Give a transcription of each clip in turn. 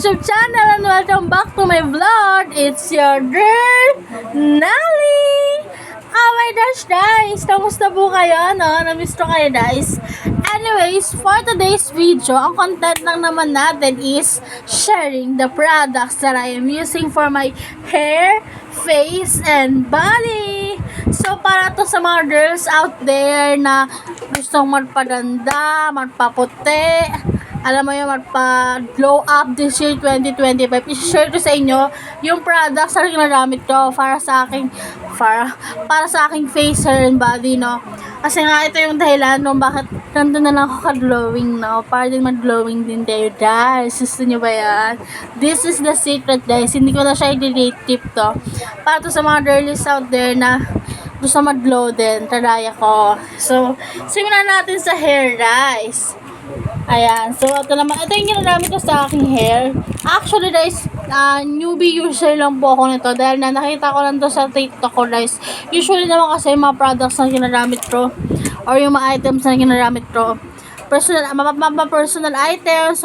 YouTube channel and welcome back to my vlog. It's your girl, Nali! Oh my gosh guys, kamusta po kayo? No? Namiss ko kayo guys. Anyways, for today's video, ang content lang naman natin is sharing the products that I am using for my hair, face, and body. So, para to sa mga girls out there na gustong magpaganda, magpaputi, alam mo yung magpa-glow up this year 2025, i-share ko sa inyo yung products na ginagamit ko para sa aking face, hair, and body, no? Kasi nga, ito yung dahilan kung bakit ganito na lang ako ka-glowing, no? Para din mag-glowing din tayo, guys. Gusto nyo ba yan? This is the secret, guys. Hindi ko na siya i-delete tip to. Para to sa mga girlies out there na gusto mag-glow din, kagaya ko. So, simulan natin sa hair, guys. Ayan. So, ito naman. Ito yung ginagamit ko sa aking hair. Actually, guys, newbie user lang po ako nito dahil na nakita ko lang to sa TikTok ko, guys. Usually naman kasi mga products na ginagamit ko or yung mga items na ginagamit ko, personal items,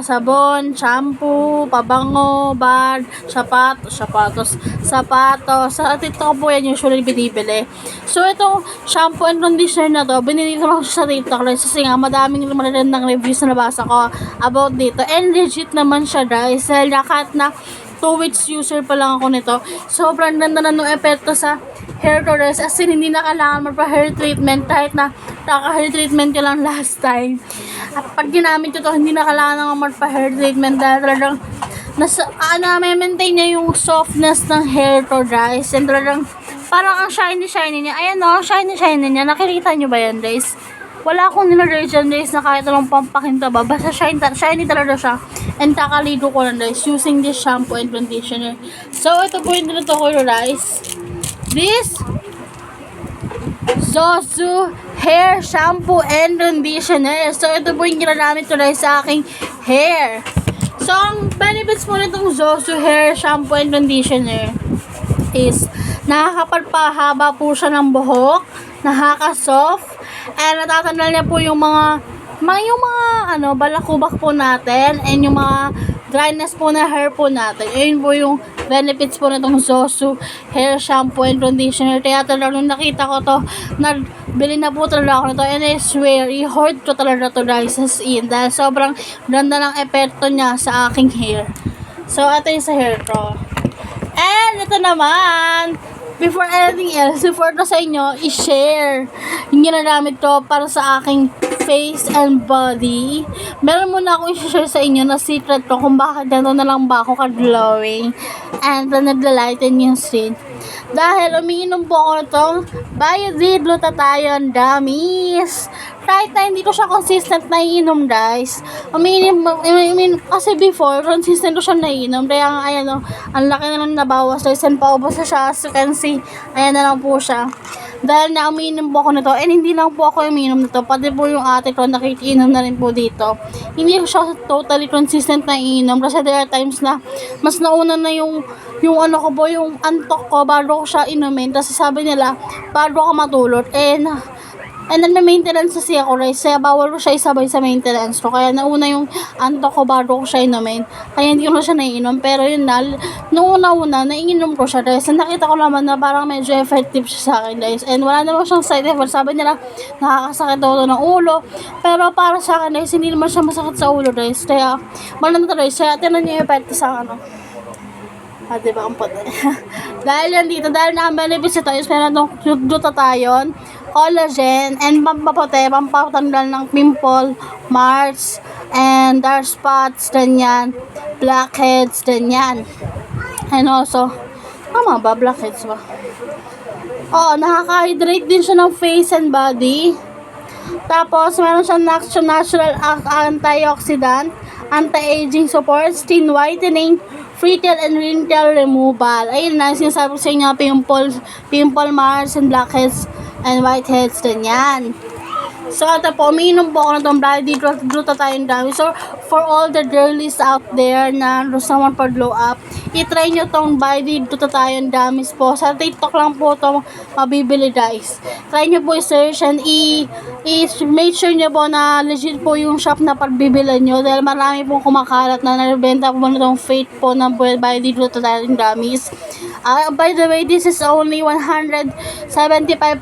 sabon, shampoo, pabango, bag, sapatos. Sa TikTok po yan usually binibili. So, itong shampoo and conditioner na to, binili ko lang sa TikTok kasi nga madaming magagandang reviews na nabasa ko about dito. And legit naman siya, guys. Dahil kahit na 2 weeks user pa lang ako nito, sobrang ganda na nung epekto sa hair ko, guys. As in, hindi na kailangan magpa-hair treatment kahit na naka-hair treatment ko lang last time. At pag ginamit ko to, hindi na kailangan nga magpa-hair treatment dahil talagang may maintain niya yung softness ng hair ko, guys. And talagang parang ang shiny niya. Ayan o, shiny niya. Nakikita nyo ba yan, guys? Wala akong nilagay dyan, guys, na kahit anong pampakinta ba. Basta shiny talaga siya. And kakaligo ko lang, guys, using this shampoo and conditioner. So, ito po yung dito ko, guys. This Zosu Hair Shampoo and Conditioner. So, ito po yung ginagamit ko, guys, sa aking hair. So, ang benefits po nitong Zosu Hair Shampoo and Conditioner is nakakapagpahaba po siya ng buhok, nakaka-soft, and natatanggal niya po yung mga balakubak po natin and yung mga dryness po na hair po natin. Ayun po yung benefits po nitong Zosu Hair Shampoo and Conditioner. Kaya talaga nung nakita ko to, bili na po talaga ako nito, and I swear, i-hoard ko talaga to, guys, as in, dahil sobrang ganda ng epekto niya sa aking hair. So, ito yung sa hair ko. And ito naman, before anything else, before ko sa inyo, i-share yung ginagamit ko para sa aking face and body. Meron muna akong i-share sa inyo na secret ko kung bakit ganito na lang ba ako ka-glowing and nagla-lighten yung skin. Dahil umiinom po ako itong Biodid Glutathione Gummies. Kahit na hindi ko siya consistent na iinom, guys. Kasi before, consistent ko siya naiinom. Kaya nga, ayan o, ang laki na lang nabawas. Guys, and paubos na siya. As you can see, ayan na lang po siya. Dahil na umiinom po ako nito, and hindi lang po ako umiinom nito, pati po yung ate ko nakikiinom na rin po dito. Hindi ko siya totally consistent na iinom kasi there are times na mas nauna na yung antok ko bago ko siya inumin. Kasi sabi nila, bago ka matulog, and then may maintenance kasi ako, guys. Kaya bawal ko siya isabay sa maintenance ko. Kaya nauna yung antok ko bago ko siya inumin. Kaya hindi ko na siya naiinom. Pero yun na, nung una-una, naiinom ko siya, guys. And nakita ko naman na parang medyo effective siya sa akin, guys. And wala naman siyang side effect. Sabi nila, nakakasakit daw ng ulo. Pero para sa akin, guys, hindi naman siya masakit sa ulo, guys. Kaya, maganda, guys. Kaya tinan niyo yung effect sa diba, ang puti. Dahil yan dito, dahil na ang benefits ito is meron itong glutathione, collagen, and pampaputi, pampatanggal ng pimple, marks, and dark spots, ganyan, blackheads, ganyan. And also, tama ba? Blackheads ba? Oo, nakaka-hydrate din siya ng face and body. Tapos, meron siyang natural antioxidant, anti-aging support, skin whitening, wrinkle and wrinkle removal. Ayun na, sinasabi ko sa inyo, pimple marks and blackheads and whiteheads din yan. So, ito po, umiinom po ako na itong body glutathione dummies. So, for all the girlies out there na gusto naman pa-glow up, i-try nyo itong body glutathione dummies po. Sa TikTok lang po ito mabibili, guys. Try nyo po i-search and make sure nyo po na legit po yung shop na pagbibilan nyo dahil marami pong kumakalat na nabenta po na itong fake po ng body glutathione dummies. By the way, this is only 175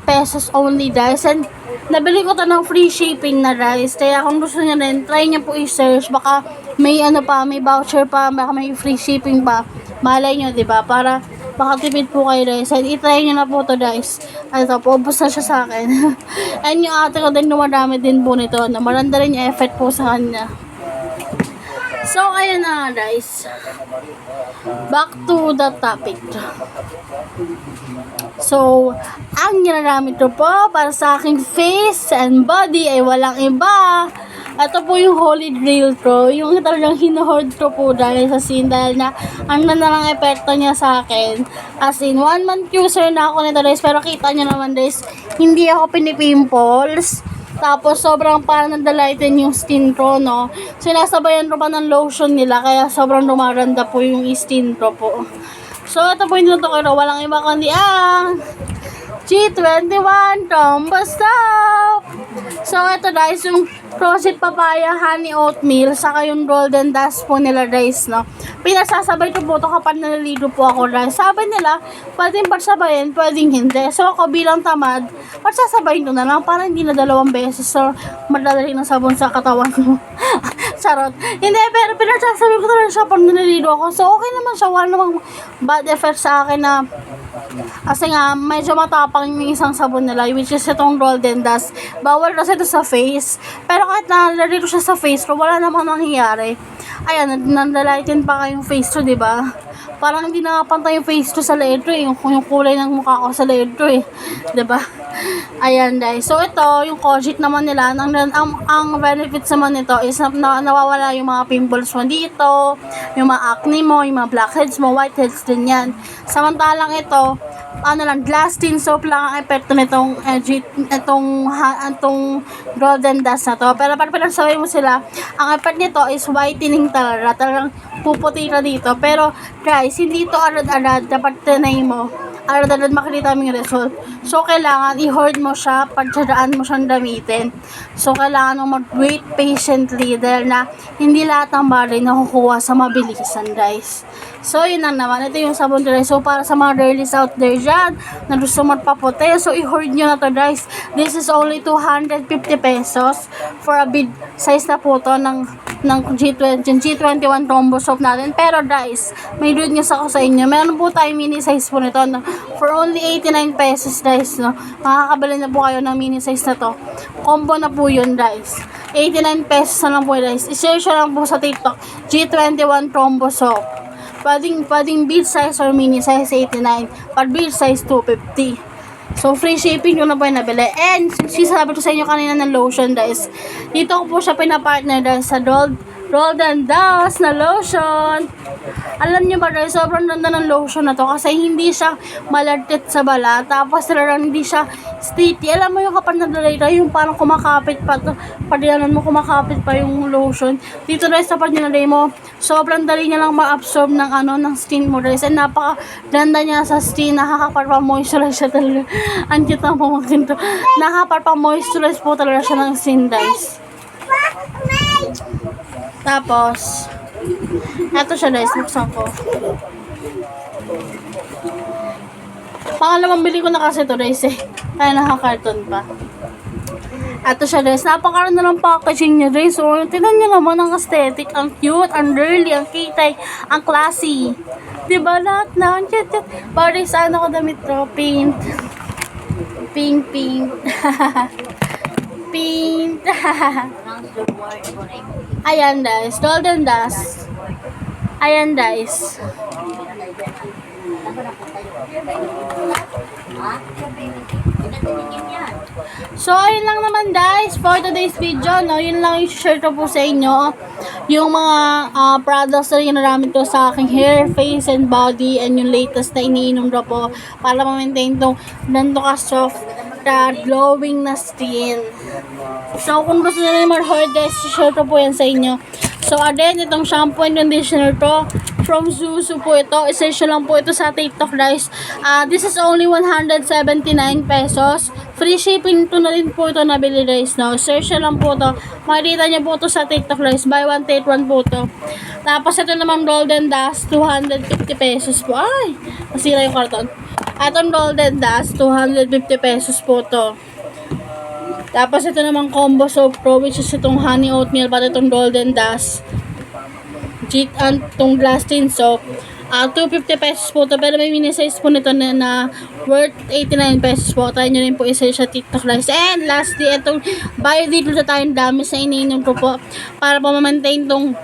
pesos only, guys. And nabili ko to ng free shipping na, guys. Kaya kung gusto niyo rin, try niyo po i-search. Baka may may voucher pa, baka may free shipping pa. Malay niyo, 'di ba? Para makatipid po kayo, guys. And i-try niyo na po to, guys. Ito po, ubos na siya sa akin. And yung ate ko din, dumadami din po nito. Maranda rin yung effect po sa kanya. So, ayun na, guys. Back to the topic. So, ang ginagamit ko po para sa aking face and body ay walang iba. Ito po yung holy grail ko. Yung talagang hinuhold ko po dahil sa scene dahil na ang ganda ng epekto niya sa akin. As in, 1 month user na ako nito, guys. Pero kita nyo naman, guys, hindi ako pinipimples. Tapos, sobrang parang nandalighten yung skin ko, no? Sinasabayan ko pa ng lotion nila, kaya sobrang lumaranda po yung skin ko po. So, ito po yung tinutukoy ko. Walang iba kundi ang G21 Combo Soap. So, ito, guys, yung Roasted Papaya Honey Oatmeal, saka yung Golden Dust po nila, guys, no? Pinasasabay ko po ito kapag naliligo po ako, guys. Sabi nila, pwedeng pagsabayin, pwedeng hindi. So, ako bilang tamad, pagsasabayin ko na lang para hindi na 2 beses. So, madadali ng sabon sa katawan mo. Charot. Hindi, pero pinagsasabi ko talaga siya pag naliligo ako. So, okay naman siya. Wala namang bad effect sa akin na kasi nga, medyo matapang yung isang sabon nila, which is itong Golden Dust. Bawal kasi ito sa face. Pero kahit nalalito siya sa face ko, wala namang nangyayari. Ayan, nandalighten pa kayong face ko, diba? Parang hindi nakapantay yung face ko sa leeg ko, yung kulay ng mukha ko sa leeg ko, eh. Diba? Ayan, guys. So, ito, yung Kojic naman nila, ang benefits naman nito is nawawala yung mga pimples mo dito, yung mga acne mo, yung mga blackheads mo, whiteheads din yan. Samantalang ito, lasting soap lang ang epekto nitong itong Golden Dust na to. Pero pag pinagsabay mo sila, ang effect nito is whitening talaga. Talagang puputi ka dito. Pero guys, hindi ito agad-agad kapag tinay mo. Agad-agad makikita mo yung result. So, kailangan i-hoard mo siya pagtsadaan mo siyang gamitin. So, kailangan mo mag-wait patiently dahil na hindi lahat ng bagay nakukuha sa mabilisan, guys. So, yun lang naman. Ito yung sabon, guys. So, para sa mga girlies out there dyan na gusto magpaputi. So, i-hoard nyo na to, guys. This is only 250 pesos for a big size na po to ng G21 combo soap natin. Pero, guys, may good news ako sa inyo. Meron po tayo mini size po nito no? For only 89 pesos, guys. No? Makakabili na po kayo ng mini size na to. Combo na po yun, guys. 89 pesos na lang po, guys. I-share lang po sa TikTok. G21 combo soap. Pwedeng big size or mini size 89. Pag big size 250. So free shipping yun na po yung nabili. And sinasabi ko sa inyo kanina ng lotion, guys. Dito ko po siya pinapartner, guys, sa Golden Dust na lotion. Alam niyo ba, guys, sobrang ganda ng lotion na to kasi hindi siya malartit sa balat. Tapos talagang hindi siya sticky. Alam mo yung kapag nadalay ka, yung parang kumakapit pa to. Padilanan mo kumakapit pa yung lotion. Dito, guys, kapag dinalay mo, sobrang dali niya lang ma-absorb ng skin mo, guys. And napaka-ganda niya sa skin. Nakakapag-moisturize siya talaga. Ang cute ng pamangkin to. Nakakapag-moisturize po talaga siya ng skin, guys. Tapos, eto siya, guys, buksan ko. Pangalawang bili ko na kasi ito, guys, eh. Kaya naka-carton pa. Eto siya, guys. Napakaroon na ng packaging niya, guys. So, tignan niyo naman ang aesthetic. Ang cute, ang girly, ang kitay, ang classy. Diba lahat na? Ang cute. Para sa ano ko damit to? Pink. Pink. Pink. Ayan, guys. Golden Dust. Ayan, guys. So, ayun lang naman, guys, for today's video, no? Yun lang yung share ko po sa inyo. Yung mga products na ginagamit ko sa aking hair, face, and body, and yung latest na iniinom ko po para ma-maintain itong ganito ka soft glowing na skin. So, kung gusto nyo naman hard guys, share ko po yan sa inyo. So, again, itong shampoo and conditioner to, from Zuzu po ito. Essential lang po ito sa TikTok guys. This is only 179 pesos. Free shipping to na rin po ito nabili guys. No? Essential lang po to. Makikita nyo po ito sa TikTok guys. Buy one, take one po to. Tapos ito naman Golden Dust, 250 pesos po. Ay, masira yung karton. Itong Golden Dust, 250 pesos po to. Tapos ito naman Combo Soap Pro, which is itong Honey Oatmeal, pati itong Golden Dust. And itong Glass Tin Soap. 250 pesos po to, pero may mini size po nito na worth 89 pesos po. Tayo nyo rin po isa sa TikTok guys. And lastly, itong Biodip sa tayong dami sa iniinom ko po para po ma-maintain itong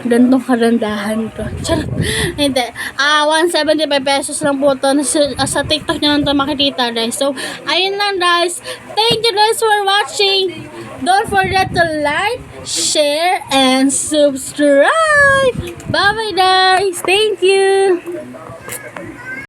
gandong kagandahan ko. Charot. Hindi. 175 pesos lang po to. Sa TikTok nyo lang to makikita guys. So, ayun lang guys. Thank you guys for watching. Don't forget to like, share, and subscribe. Bye bye guys. Thank you.